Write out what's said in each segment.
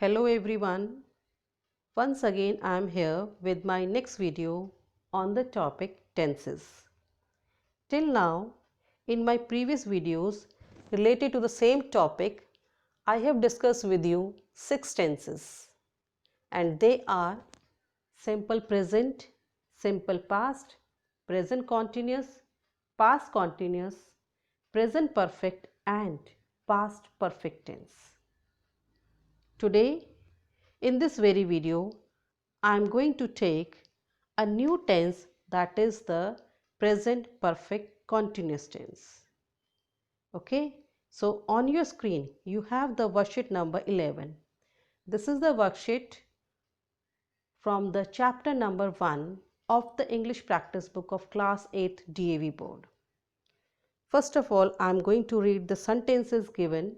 Hello everyone. Once again I am here with my next video on the topic tenses. Till now, in my previous videos related to the same topic, I have discussed with you 6 tenses, and they are simple present, simple past, present continuous, past continuous, present perfect and past perfect tense. Today, in this very video, I am going to take a new tense, that is the present perfect continuous tense. Okay, so on your screen you have the worksheet number 11. This is the worksheet from the chapter number 1 of the English practice book of class 8 DAV board. First of all, I am going to read the sentences given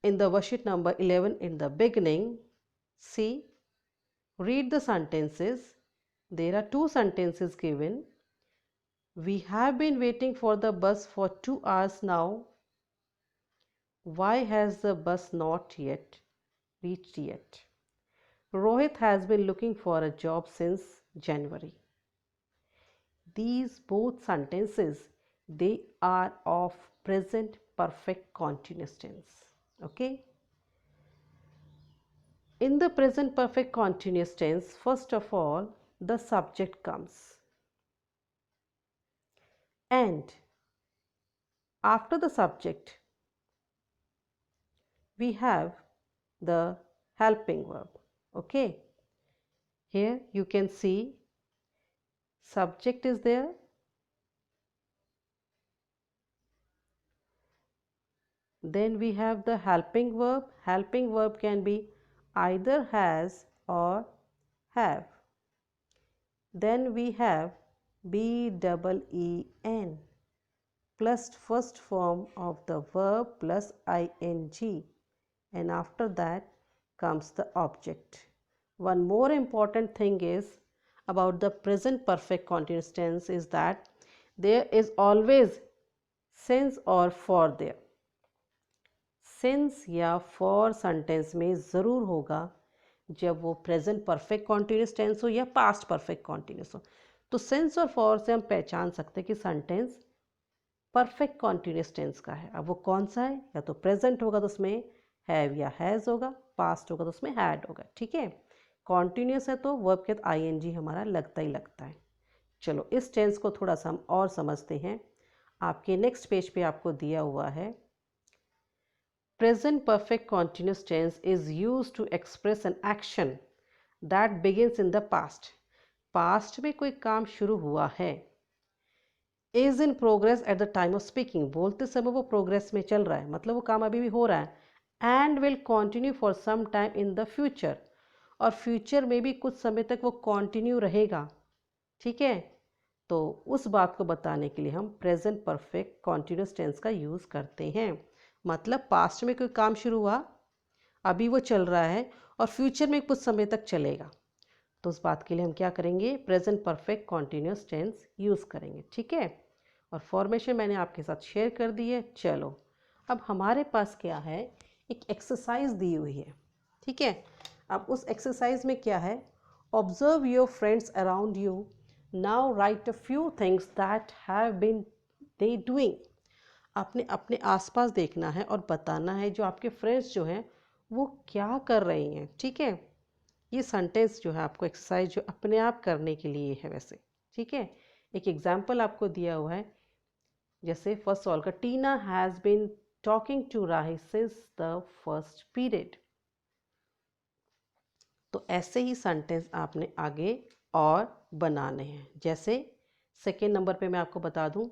in the worksheet number 11 in the beginning. See, read the sentences. There are 2 sentences given. We have been waiting for the bus for 2 hours now. Why has the bus not yet reached yet? Rohit has been looking for a job since January. These both sentences, they are of present perfect continuous tense. Okay? In the present perfect continuous tense, first of all, the subject comes. And after the subject, we have the helping verb. Okay, here you can see subject is there, then we have the helping verb. Helping verb can be either has or have. Then we have BEEN plus first form of the verb plus ing, and after that comes the object. One more important thing is about the present perfect continuous tense is that there is always since or for there. Since या for sentence में ज़रूर होगा जब वो present perfect continuous tense हो या past perfect continuous हो. तो सिंस और फॉर से हम पहचान सकते हैं कि सेंटेंस परफेक्ट कॉन्टिन्यूस टेंस का है. अब वो कौन सा है? या तो प्रेजेंट होगा तो उसमें हैव या हैज़ होगा, पास्ट होगा तो उसमें हैड होगा. ठीक है, कॉन्टिन्यूस है तो वर्ब के साथ आईएनजी हमारा लगता ही लगता है. चलो इस टेंस को थोड़ा सा हम और समझते हैं. आपके नेक्स्ट पेज पे आपको दिया हुआ है present perfect continuous tense is used to express an action that begins in the past. Past में कोई काम शुरू हुआ है. is in progress at the time of speaking, बोलते समय वो प्रोग्रेस में चल रहा है, मतलब वो काम अभी भी हो रहा है. and will continue for some time in the future, और फ्यूचर में भी कुछ समय तक वो कंटिन्यू रहेगा. ठीक है, तो उस बात को बताने के लिए हम प्रेजेंट परफेक्ट कॉन्टिन्यूस टेंस का यूज़ करते हैं. मतलब पास्ट में कोई काम शुरू हुआ, अभी वो चल रहा है और फ्यूचर में कुछ समय तक चलेगा, तो उस बात के लिए हम क्या करेंगे? Present perfect continuous tense use करेंगे. ठीक है, और फॉर्मेशन मैंने आपके साथ शेयर कर दी है. चलो अब हमारे पास क्या है, एक एक्सरसाइज दी हुई है. ठीक है, अब उस एक्सरसाइज में क्या है? Observe your friends around you. Now write a few things that have been they doing. आपने अपने आसपास देखना है और बताना है जो आपके फ्रेंड्स जो हैं वो क्या कर रही हैं. ठीक है, ये सेंटेंस जो है आपको एक्सरसाइज जो अपने आप करने के लिए है वैसे. ठीक है, एक एग्जांपल आपको दिया हुआ है, जैसे फर्स्ट सवाल का, Tina has been talking to Rahi since the first period. तो ऐसे ही सेंटेंस आपने आगे और बनाने हैं. जैसे सेकेंड नंबर पे मैं आपको बता दूं,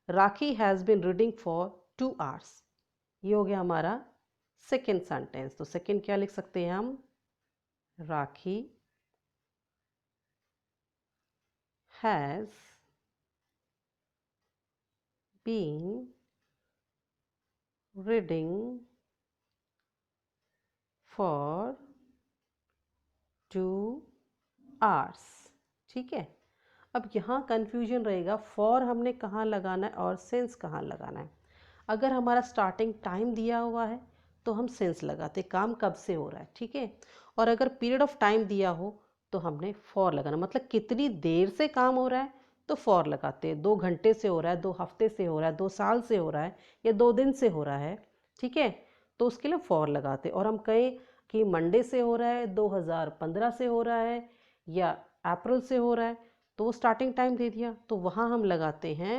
Rakhi has been reading for 2 hours. ये हो गया हमारा सेकेंड सेंटेंस. तो सेकेंड क्या लिख सकते हैं हम? Rakhi has been reading for 2 hours. ठीक है, अब यहाँ कन्फ्यूजन रहेगा, फॉर हमने कहाँ लगाना है और सिंस कहाँ लगाना है. अगर हमारा स्टार्टिंग टाइम दिया हुआ है तो हम सिंस लगाते, काम कब से हो रहा है, ठीक है। और अगर पीरियड ऑफ टाइम दिया हो तो हमने फॉर लगाना, मतलब कितनी देर से काम हो रहा है तो फॉर लगाते हैं। 2 घंटे से हो रहा है, 2 हफ्ते से हो रहा है, 2 साल से हो रहा है, या 2 दिन से हो रहा है, ठीक है, तो उसके लिए फॉर लगाते। और हम कहें कि मंडे से हो रहा है, 2015 से हो रहा है, या अप्रैल से हो रहा है, तो वो स्टार्टिंग टाइम दे दिया, तो वहाँ हम लगाते हैं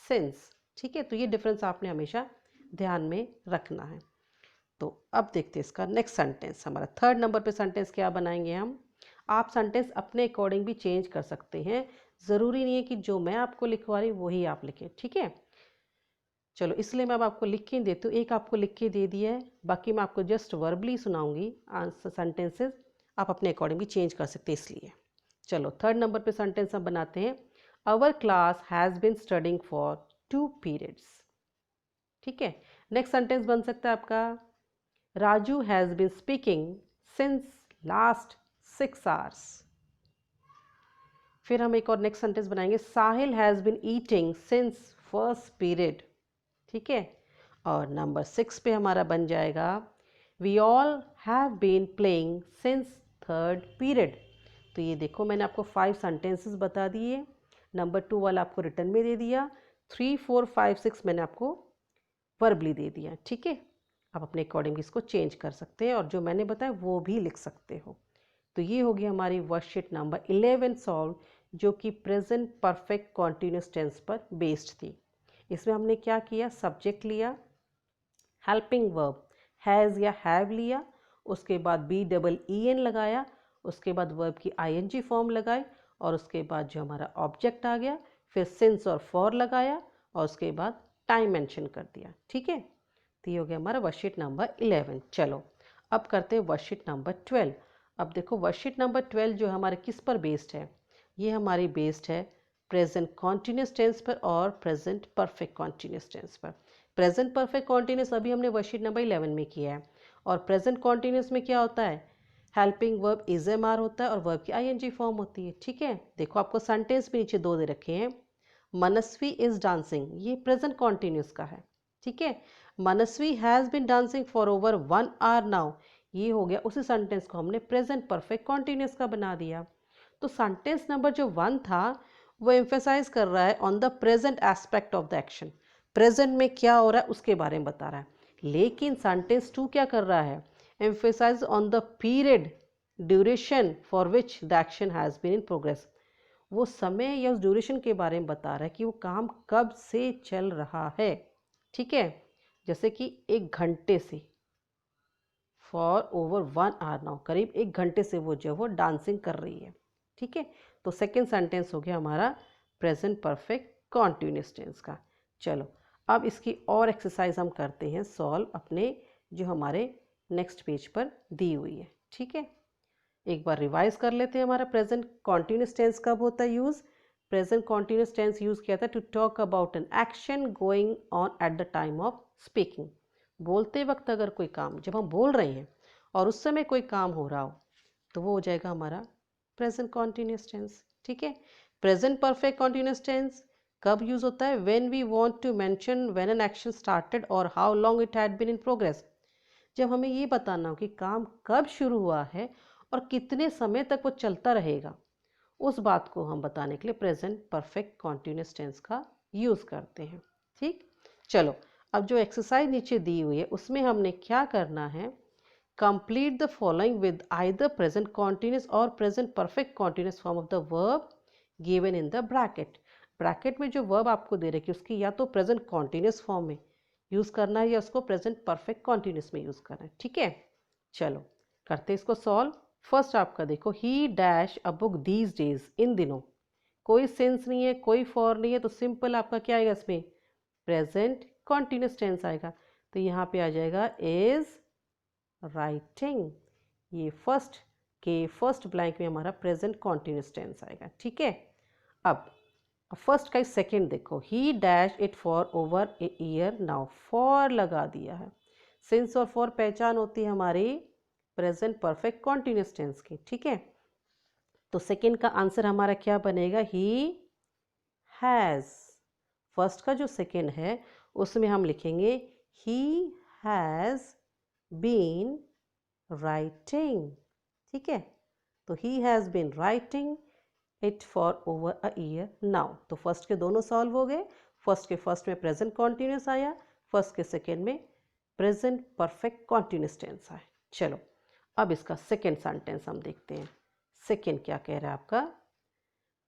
सिंस, ठीक है। तो ये डिफरेंस आपने हमेशा ध्यान में रखना है। तो अब देखते हैं इसका नेक्स्ट सेंटेंस। हमारा 3rd नंबर पे सेंटेंस क्या बनाएंगे हम। आप सेंटेंस अपने अकॉर्डिंग भी चेंज कर सकते हैं, ज़रूरी नहीं है कि जो मैं आपको लिखवा रही हूँ वही आप लिखें, ठीक है। चलो, इसलिए मैं अब आपको लिख के देती हूँ, एक आपको लिख के दे दिया है, बाकी मैं आपको जस्ट वर्बली सुनाऊंगी आंसर सेंटेंसेस, आप अपने अकॉर्डिंग भी चेंज कर सकते हैं इसलिए। चलो 3rd नंबर पे सेंटेंस हम बनाते हैं। Our class has been studying for 2 periods, ठीक है। नेक्स्ट सेंटेंस बन सकता है आपका, Raju has been speaking since last 6 hours. फिर हम एक और नेक्स्ट सेंटेंस बनाएंगे, Sahil has been eating since first period, ठीक है। और नंबर 6 पे हमारा बन जाएगा, we all have been playing since 3rd period. तो ये देखो मैंने आपको 5 सेंटेंसेस बता दिए, नंबर 2 वाला आपको रिटर्न में दे दिया, 3, 4, 5, 6 मैंने आपको वर्बली दे दिया, ठीक है। आप अपने अकॉर्डिंग इसको चेंज कर सकते हैं और जो मैंने बताया वो भी लिख सकते हो। तो ये होगी हमारी वर्कशीट नंबर 11 सॉल्व, जो कि प्रेजेंट परफेक्ट कॉन्टिन्यूस टेंस पर बेस्ड थी। इसमें हमने क्या किया, सब्जेक्ट लिया, हेल्पिंग वर्ब हैज़ या हैव लिया, उसके बाद BEEN लगाया, उसके बाद वर्ब की ING फॉर्म लगाई, और उसके बाद जो हमारा ऑब्जेक्ट आ गया, फिर सिंस और फॉर लगाया, और उसके बाद टाइम मेंशन कर दिया, ठीक है। तो ये हो गया हमारा वर्कशीट नंबर 11। चलो अब करते हैं वर्कशीट नंबर 12। अब देखो वर्कशीट नंबर 12 जो हमारे किस पर बेस्ड है, ये हमारी बेस्ड है प्रेजेंट कॉन्टिन्यूस टेंस पर और प्रेजेंट परफेक्ट कॉन्टिन्यूस टेंस पर। प्रेजेंट परफेक्ट कॉन्टिन्यूस अभी हमने वर्कशीट नंबर 11 में किया है, और प्रेजेंट कॉन्टिन्यूस में क्या होता है, helping verb is am are होता है और वर्ब की ING फॉर्म होती है, ठीक है। देखो आपको सेंटेंस भी नीचे 2 दे रखे हैं, मनस्वी इज डांसिंग, ये प्रेजेंट कॉन्टिन्यूस का है, ठीक है। Manasvi has been dancing for over 1 hour now, ये हो गया, उसी सेंटेंस को हमने प्रेजेंट परफेक्ट कॉन्टिन्यूस का बना दिया। तो सेंटेंस नंबर जो 1 था वो एम्फेसाइज कर रहा है on the present aspect of the action, present में क्या हो रहा है उसके बारे में बता रहा है। लेकिन सेंटेंस 2 क्या कर रहा है, emphasize on the period duration for which the action has been in progress, वो समय या उस ड्यूरेशन के बारे में बता रहा है कि वो काम कब से चल रहा है, ठीक है। जैसे कि 1 घंटे से, फॉर ओवर 1 आवर नाउ, करीब 1 घंटे से वो जो वो डांसिंग कर रही है, ठीक है। तो सेकेंड सेंटेंस हो गया हमारा प्रेजेंट परफेक्ट कॉन्टिन्यूस टेंस का। चलो अब इसकी और एक्सरसाइज हम करते हैं सॉल्व अपने जो हमारे नेक्स्ट पेज पर दी हुई है, ठीक है। एक बार रिवाइज कर लेते हैं, हमारा प्रेजेंट कॉन्टिन्यूस टेंस कब होता है use, present continuous tense use किया था to talk about an action going on at the time of speaking, बोलते वक्त अगर कोई काम, जब हम बोल रहे हैं और उस समय कोई काम हो रहा हो तो वो हो जाएगा हमारा प्रेजेंट कॉन्टिन्यूस टेंस, ठीक है। प्रेजेंट परफेक्ट कॉन्टिन्यूस टेंस कब यूज होता है, when we want to mention when an action started और how long it had been in progress, जब हमें ये बताना हो कि काम कब शुरू हुआ है और कितने समय तक वो चलता रहेगा, उस बात को हम बताने के लिए प्रेजेंट परफेक्ट कॉन्टिन्यूस टेंस का यूज़ करते हैं, ठीक। चलो अब जो एक्सरसाइज नीचे दी हुई है उसमें हमने क्या करना है, complete the following with either present continuous or present perfect continuous form of the verb given in the bracket. Bracket में जो वर्ब आपको दे रखी है उसकी या तो प्रेजेंट कॉन्टिन्यूस फॉर्म में यूज़ करना है या उसको प्रेजेंट परफेक्ट कॉन्टिन्यूस में यूज़ करना है, ठीक है। चलो करते इसको सॉल्व। फर्स्ट आपका देखो, he dash a book these days, इन दिनों, कोई सेंस नहीं है, कोई फॉर नहीं है, तो सिंपल आपका क्या आएगा इसमें, प्रेजेंट कॉन्टिन्यूस टेंस आएगा। तो यहाँ पे आ जाएगा इज राइटिंग, ये फर्स्ट ब्लैंक में हमारा प्रेजेंट कॉन्टिन्यूस टेंस आएगा, ठीक है। अब फर्स्ट का सेकंड देखो, he dash it for over a year now, for लगा दिया है, सिंस और फॉर पहचान होती है हमारी प्रेजेंट परफेक्ट कॉन्टिन्यूस टेंस की, ठीक है। तो सेकंड का आंसर हमारा क्या बनेगा, ही हैज़। फर्स्ट का जो सेकंड है उसमें हम लिखेंगे ही हैज़ been writing. ठीक है, तो he has been writing it for over a year now. तो फर्स्ट के दोनों सॉल्व हो गए। फर्स्ट के फर्स्ट में प्रेजेंट कॉन्टिन्यूस आया, फर्स्ट के सेकेंड में प्रेजेंट परफेक्ट कॉन्टिन्यूस टेंस आया। चलो अब इसका सेकेंड सेंटेंस हम देखते हैं। सेकेंड क्या कह रहा है आपका,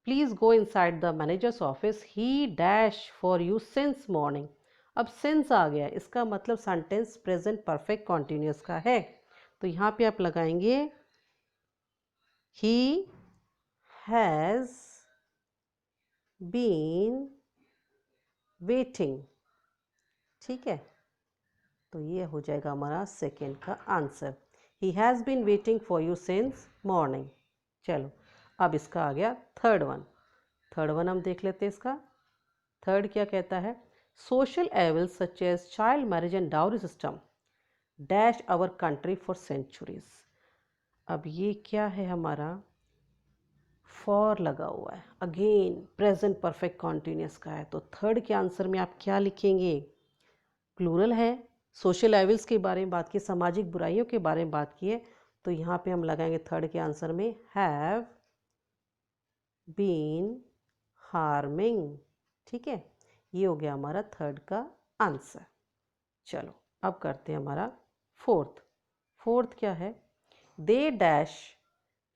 please go inside the managers office, he dash for you since morning. अब सिंस आ गया, इसका मतलब सेंटेंस प्रेजेंट परफेक्ट कॉन्टिन्यूस का है। तो यहाँ पे आप लगाएंगे ही हैज़ बीन वेटिंग। ठीक है, तो ये हो जाएगा हमारा सेकेंड का answer. He has been waiting for you since morning. चलो अब इसका आ गया थर्ड वन। थर्ड वन हम देख लेते हैं इसका। थर्ड क्या कहता है, social evils such as child marriage and dowry system dash our country for centuries. अब ये क्या है हमारा, फॉर लगा हुआ है, अगेन प्रेजेंट परफेक्ट कॉन्टिन्यूस का है। तो थर्ड के आंसर में आप क्या लिखेंगे, प्लूरल है, सोशल एविल्स के बारे में बात की, सामाजिक बुराइयों के बारे में बात की है, तो यहाँ पे हम लगाएंगे थर्ड के आंसर में हैव बीन हार्मिंग। ठीक है, ये हो गया हमारा थर्ड का आंसर। चलो अब करते हैं हमारा फोर्थ। फोर्थ क्या है, they dash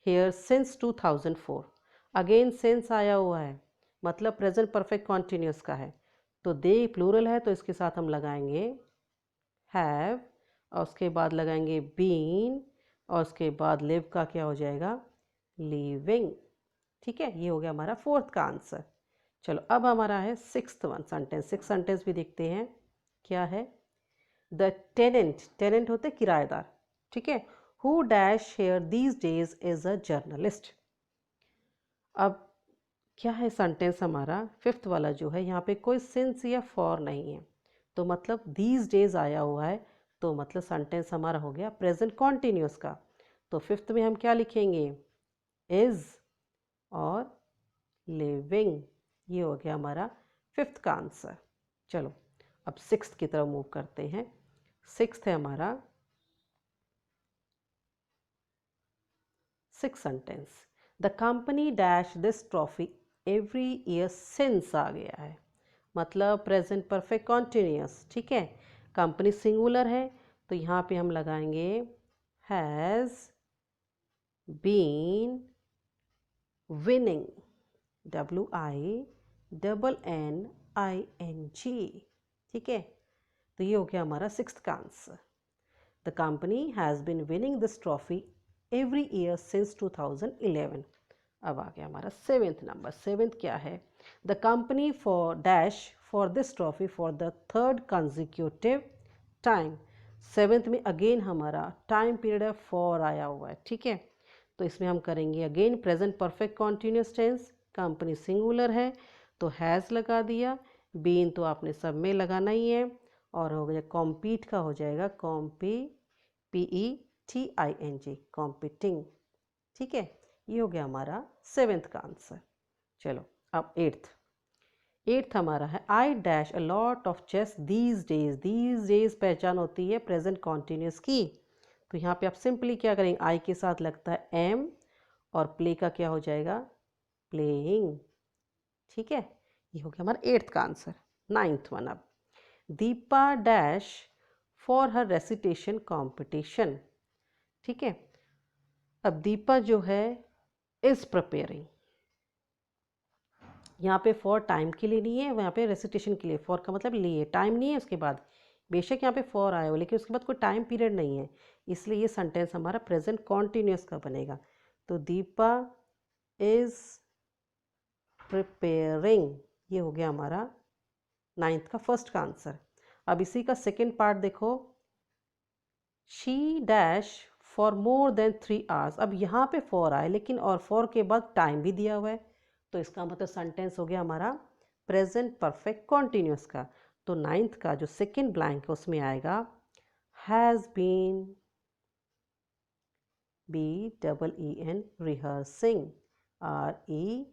here since 2004। Again since आया हुआ है, मतलब प्रेजेंट परफेक्ट कॉन्टिन्यूस का है। तो दे प्लूरल है, तो इसके साथ हम लगाएंगे हैव, और उसके बाद लगाएंगे बीन, और उसके बाद लिव का क्या हो जाएगा, लिविंग। ठीक है, ये हो गया हमारा फोर्थ का आंसर। चलो अब हमारा है sixth one sentence. Six sentence भी देखते हैं क्या है, द टेनेंट, टेनेंट होते किराएदार। ठीक है, who dash here these days is a journalist. अब क्या है सेंटेंस हमारा, फिफ्थ वाला जो है, यहाँ पे कोई सिंस या फॉर नहीं है, तो मतलब दीज डेज आया हुआ है, तो मतलब सेंटेंस हमारा हो गया प्रेजेंट कॉन्टिन्यूस का। तो फिफ्थ में हम क्या लिखेंगे, इज और लिविंग। ये हो गया हमारा फिफ्थ का आंसर। चलो अब सिक्स्थ की तरफ मूव करते हैं। सिक्स्थ है हमारा six sentence, the company dash this trophy every year since आ गया है, मतलब प्रेजेंट परफेक्ट कॉन्टिन्यूस। ठीक है, कंपनी सिंगुलर है, तो यहाँ पे हम लगाएंगे हैज़ बीन विनिंग, WINNING। ठीक है, तो ये हो गया हमारा सिक्स्थ का answer. The company has been winning this trophy every year since 2011। अब आ गया हमारा सेवेंथ नंबर। सेवेंथ क्या है, the company for dash for this trophy for the third consecutive time. Seventh में अगेन हमारा टाइम पीरियड है, for आया हुआ है। ठीक है, तो इसमें हम करेंगे again present perfect continuous tense, company singular है तो हैज़ लगा दिया, बीन तो आपने सब में लगाना ही है, और हो गया कॉम्पीट का हो जाएगा PETING, कॉम्पिटिंग। ठीक है, ये हो गया हमारा सेवेंथ का आंसर। चलो अब एट्थ। एट्थ हमारा है I dash a lot of chess these days. These days पहचान होती है प्रेजेंट कॉन्टिन्यूस की, तो यहाँ पे आप सिंपली क्या करेंगे, आई के साथ लगता है एम, और प्ले का क्या हो जाएगा, प्लेइंग। ठीक है, ये हो गया हमारा एट्थ का आंसर। नाइन्थ वन, अब Deepa dash for her recitation competition. ठीक है, अब दीपा जो है इज प्रिपेयरिंग, यहाँ पे फॉर टाइम के लिए नहीं है, यहाँ पे रेसिटेशन के लिए, फॉर का मतलब लिए, टाइम नहीं है उसके बाद, बेशक यहाँ पे फॉर आया हो लेकिन उसके बाद कोई टाइम पीरियड नहीं है, इसलिए ये सेंटेंस हमारा प्रेजेंट कॉन्टिन्यूस का बनेगा। तो दीपा इज प्रिपेयरिंग, ये हो गया हमारा नाइन्थ का फर्स्ट का आंसर। अब इसी का सेकेंड पार्ट देखो, she dash for more than 3 hours। अब यहाँ पे फॉर आए लेकिन और फॉर के बाद टाइम भी दिया हुआ है, तो इसका मतलब सेंटेंस हो गया हमारा प्रेजेंट परफेक्ट कॉन्टिन्यूस का। तो नाइन्थ का जो सेकेंड ब्लैंक है उसमें आएगा has been, BEEN, rehearsing, REHEARSING,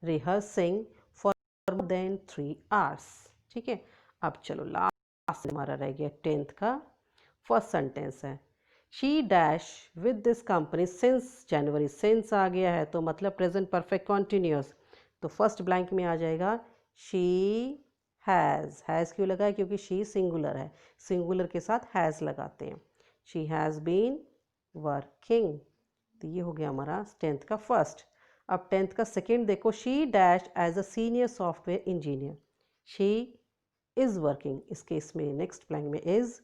rehearsing for more than 3 hours। ठीक है, अब चलो लास्ट हमारा रह गया 10th का फर्स्ट सेंटेंस है, she dash with this company since January. Since आ गया है तो मतलब प्रेजेंट परफेक्ट कॉन्टिन्यूस, तो फर्स्ट ब्लैंक में आ जाएगा शी हैज़ क्यों लगा है? क्योंकि शी सिंगुलर है, सिंगुलर के साथ हैज़ लगाते हैं। शी हैज़ बीन वर्किंग, तो ये हो गया हमारा 10th का फर्स्ट। अब 10th का सेकेंड देखो, she dash as a senior software engineer. She is working, इस केस में नेक्स्ट ब्लैंक में इज़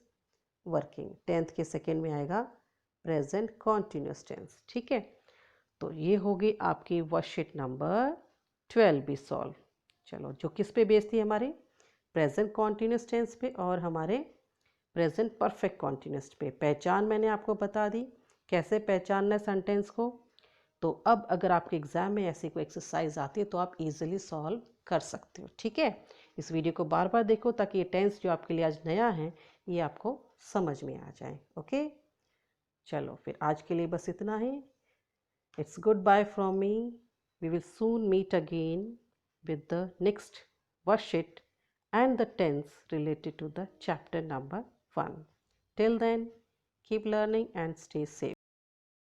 वर्किंग। 10th के सेकेंड में आएगा प्रेजेंट कॉन्टिन्यूस टेंस। ठीक है, तो ये होगी आपकी वर्कशीट नंबर 12 भी सॉल्व। चलो, जो किस पे बेस्ड थी? हमारे प्रेजेंट कॉन्टिन्यूस टेंस पे और हमारे प्रेजेंट परफेक्ट कॉन्टिन्यूस पे। पहचान मैंने आपको बता दी कैसे पहचानना है सेंटेंस को। तो अब अगर आपके एग्ज़ाम में ऐसी कोई एक्सरसाइज आती है तो आप इजीली सॉल्व कर सकते हो। ठीक है, इस वीडियो को बार बार देखो ताकि ये टेंस जो आपके लिए आज नया है ये आपको समझ में आ जाए। ओके, चलो फिर आज के लिए बस इतना ही। It's goodbye from me. We will soon meet again with the next worksheet and the tense related to the chapter number 1. Till then, keep learning and stay safe.